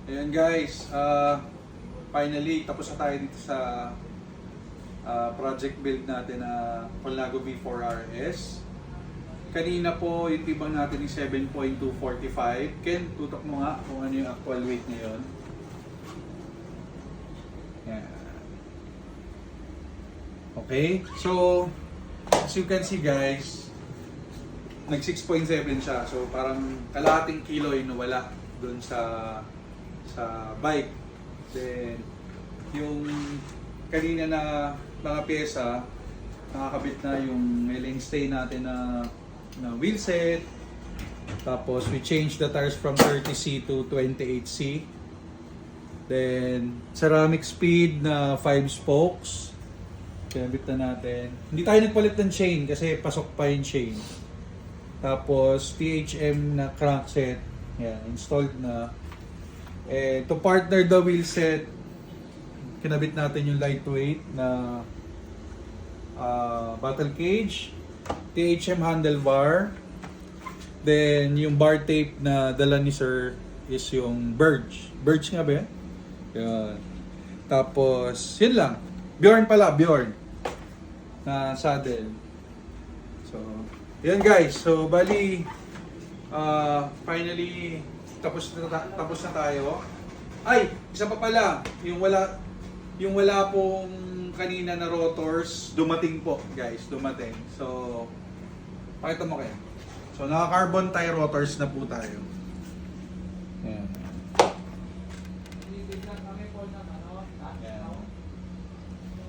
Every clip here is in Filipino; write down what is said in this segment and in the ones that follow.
Ayan guys, finally tapos na tayo dito sa project build natin na Colnago V4RS. Kanina po yung tibang natin is 7.245. Ken, tutok mo nga kung ano yung actual weight ngayon. Ayan. Okay, so as you can see guys, nag 6.7 siya. So parang kalahating kilo yung nawala dun sa bike. Then yung kanina na mga pyesa, nakakabit na yung mainstay natin na wheel set. Tapos we changed the tires from 30C to 28C. Then ceramic speed na 5 spokes. Kinabit na natin. Hindi tayo nagpalit ng chain kasi pasok pa yung chain. Tapos THM na crankset. Yan, installed na. To partner the wheel set, kinabit natin yung lightweight na battle cage, THM handlebar, then yung bar tape na dala ni Sir is yung Birch. Birch nga ba yan? Yan. Tapos, yun lang. Bjorn pala, Bjorn. Na saddle. So, yun guys. So, bali, finally, tapos na tayo. Ay, isa pa pala, yung wala pong kanina na rotors, dumating po, guys, dumating. So, pakita mo kayo. So, naka-carbon tie rotors na po tayo. Ayan.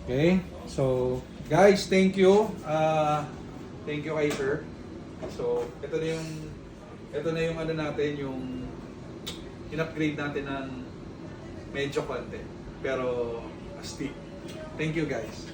Okay, so, guys, thank you. Thank you kay Sir. So, ito na yung ano natin, yung in-upgrade natin ng medyo konti, pero astig. Thank you guys.